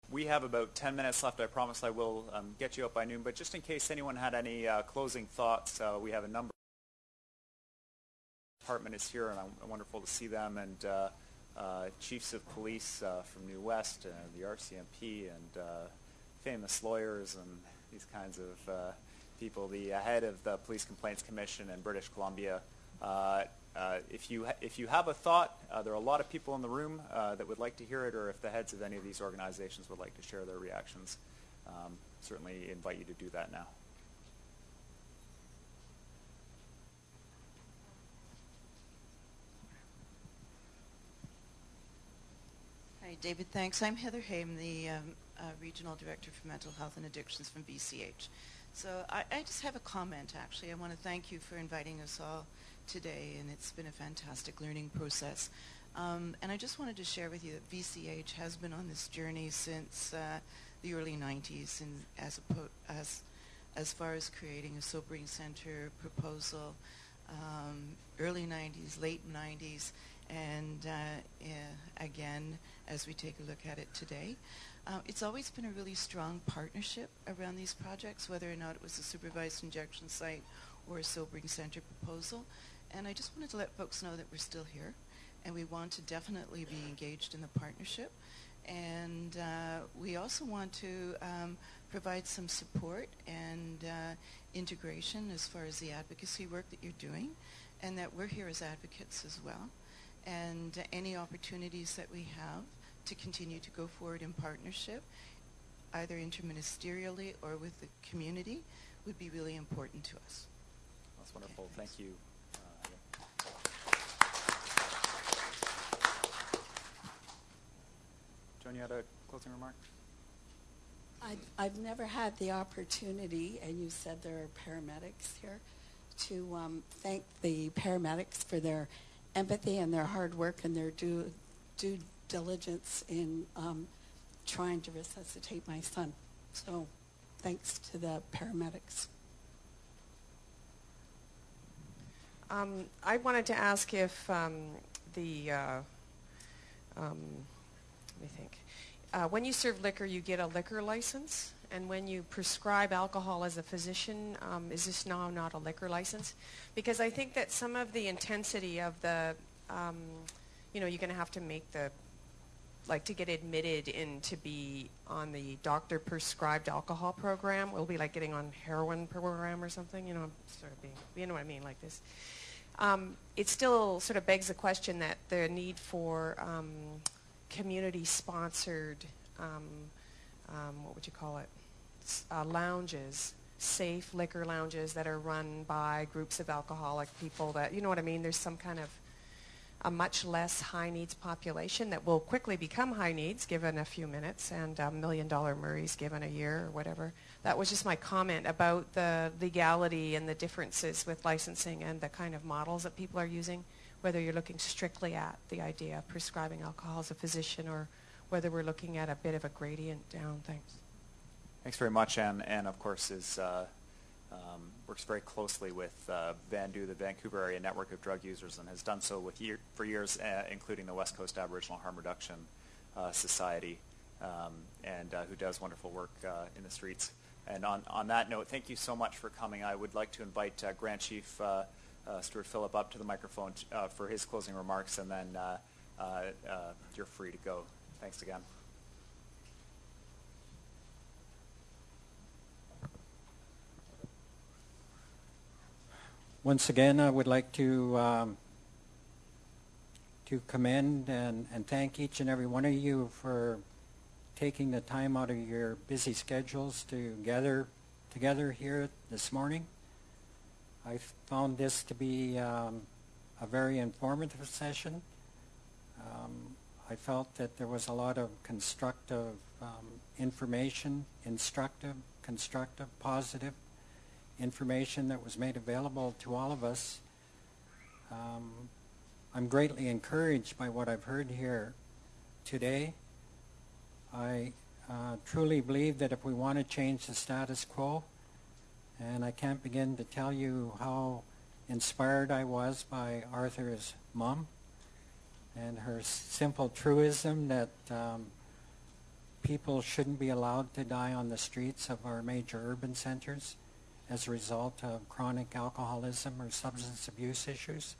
We have about 10 minutes left. I promise I will get you up by noon, but just in case anyone had any closing thoughts, we have a number. The department is here, and wonderful to see them, and chiefs of police from New West, the RCMP, and famous lawyers, and these kinds of people, the head of the Police Complaints Commission in British Columbia. If you have a thought, there are a lot of people in the room that would like to hear it, or if the heads of any of these organizations would like to share their reactions, certainly invite you to do that now. Hi, David, thanks. I'm Heather Haim, the Regional Director for Mental Health and Addictions from BCH. So I just have a comment, actually. I want to thank you for inviting us all today, and it's been a fantastic learning process. And I just wanted to share with you that VCH has been on this journey since the early 90s, and as far as creating a sobering center proposal, early 90s, late 90s, and again, as we take a look at it today. It's always been a really strong partnership around these projects, whether or not it was a supervised injection site or a sobering center proposal. And I just wanted to let folks know that we're still here, and we want to definitely be engaged in the partnership. And we also want to provide some support and integration as far as the advocacy work that you're doing, and that we're here as advocates as well. And any opportunities that we have to continue to go forward in partnership, either interministerially or with the community, would be really important to us. That's wonderful. Okay, thank you. Joan, you had a closing remark? I've never had the opportunity, and you said there are paramedics here, to thank the paramedics for their empathy and their hard work and their due diligence in trying to resuscitate my son. So thanks to the paramedics. I wanted to ask if let me think. When you serve liquor, you get a liquor license, and when you prescribe alcohol as a physician, is this now not a liquor license? Because I think that some of the intensity of the, you're going to have to make the, like to get admitted in to be on the doctor prescribed alcohol program will be like getting on heroin program or something, I'm sort of being, you know what I mean, like this. It still sort of begs the question that the need for community-sponsored, what would you call it, lounges, safe liquor lounges that are run by groups of alcoholic people that, you know what I mean, there's some kind of a much less high needs population that will quickly become high needs given a few minutes, and $1 million Murrays given a year or whatever. That was just my comment about the legality and the differences with licensing and the kind of models that people are using, whether you're looking strictly at the idea of prescribing alcohol as a physician or whether we're looking at a bit of a gradient down. Thanks. Thanks very much. Anne of course, works very closely with VANDU, the Vancouver Area Network of Drug Users, and has done so for years, including the West Coast Aboriginal Harm Reduction Society, and who does wonderful work in the streets. And on that note, thank you so much for coming. I would like to invite Grand Chief Stuart Phillip up to the microphone for his closing remarks, and then you're free to go. Thanks again. Once again, I would like to commend and thank each and every one of you for taking the time out of your busy schedules to gather together here this morning. I found this to be a very informative session. I felt that there was a lot of constructive information, instructive, constructive, positive information that was made available to all of us. I'm greatly encouraged by what I've heard here today. I truly believe that if we want to change the status quo, and I can't begin to tell you how inspired I was by Arthur's mom and her simple truism that people shouldn't be allowed to die on the streets of our major urban centers as a result of chronic alcoholism or substance abuse issues.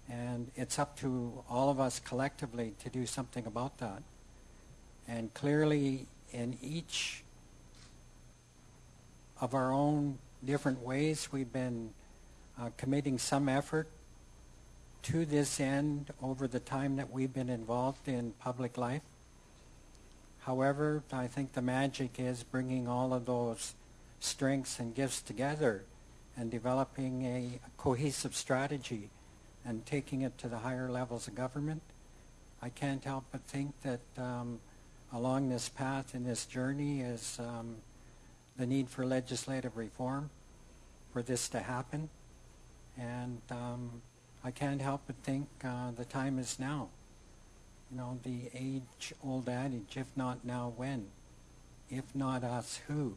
And it's up to all of us collectively to do something about that. And clearly, in each of our own different ways, we've been committing some effort to this end over the time that we've been involved in public life. However, I think the magic is bringing all of those strengths and gifts together and developing a cohesive strategy and taking it to the higher levels of government. I can't help but think that along this path in this journey is the need for legislative reform for this to happen. And I can't help but think the time is now. You know, the age-old adage, if not now, when? If not us, who?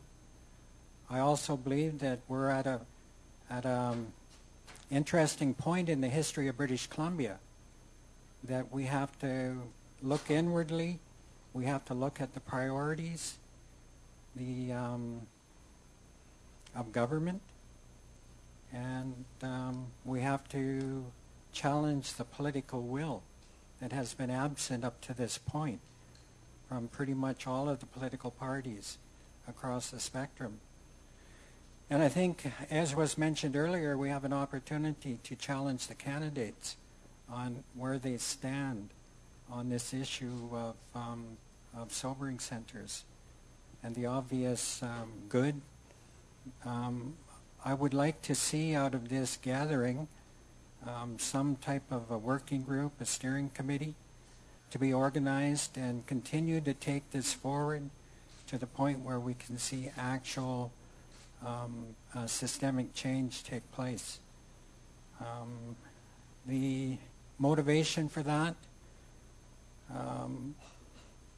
I also believe that we're at a interesting point in the history of British Columbia, that we have to look inwardly, we have to look at the priorities of government, and we have to challenge the political will that has been absent up to this point from pretty much all of the political parties across the spectrum. And I think, as was mentioned earlier, we have an opportunity to challenge the candidates on where they stand on this issue of sobering centers and the obvious good. I would like to see out of this gathering some type of a working group, a steering committee, to be organized and continue to take this forward to the point where we can see actual systemic change take place. The motivation for that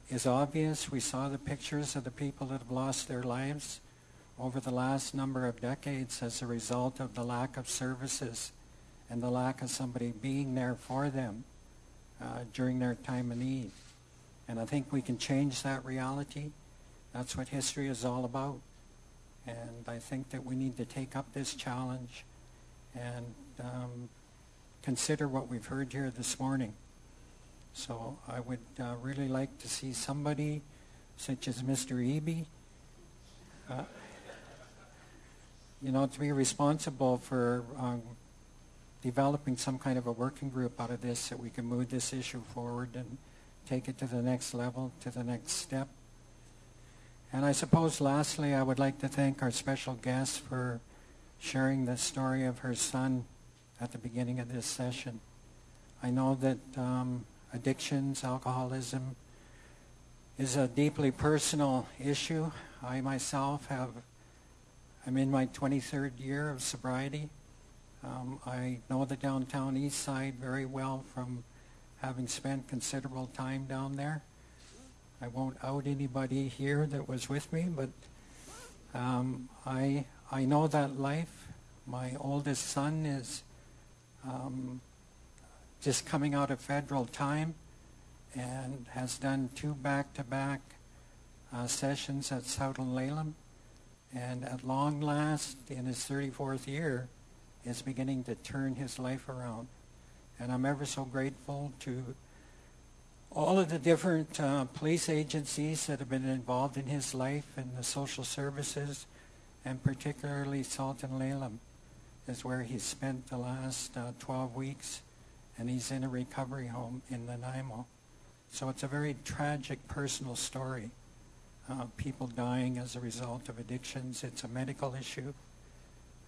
is obvious. We saw the pictures of the people that have lost their lives over the last number of decades as a result of the lack of services and the lack of somebody being there for them during their time of need. And I think we can change that reality. That's what history is all about. And I think that we need to take up this challenge and consider what we've heard here this morning. So I would really like to see somebody such as Mr. Eby, to be responsible for developing some kind of a working group out of this so we can move this issue forward and take it to the next level, to the next step. And I suppose lastly, I would like to thank our special guest for sharing the story of her son at the beginning of this session. I know that addictions, alcoholism, is a deeply personal issue. I myself I'm in my 23rd year of sobriety. I know the downtown east side very well from having spent considerable time down there. I won't out anybody here that was with me, but I know that life. My oldest son is just coming out of federal time and has done 2 back-to-back sessions at Southern Laleham, and at long last, in his 34th year, is beginning to turn his life around. And I'm ever so grateful to all of the different police agencies that have been involved in his life and the social services, and particularly Southern Laleham is where he's spent the last 12 weeks, and he's in a recovery home in Nanaimo. So it's a very tragic personal story. People dying as a result of addictions. It's a medical issue.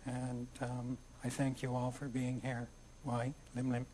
And I thank you all for being here. Why? Lim Lim.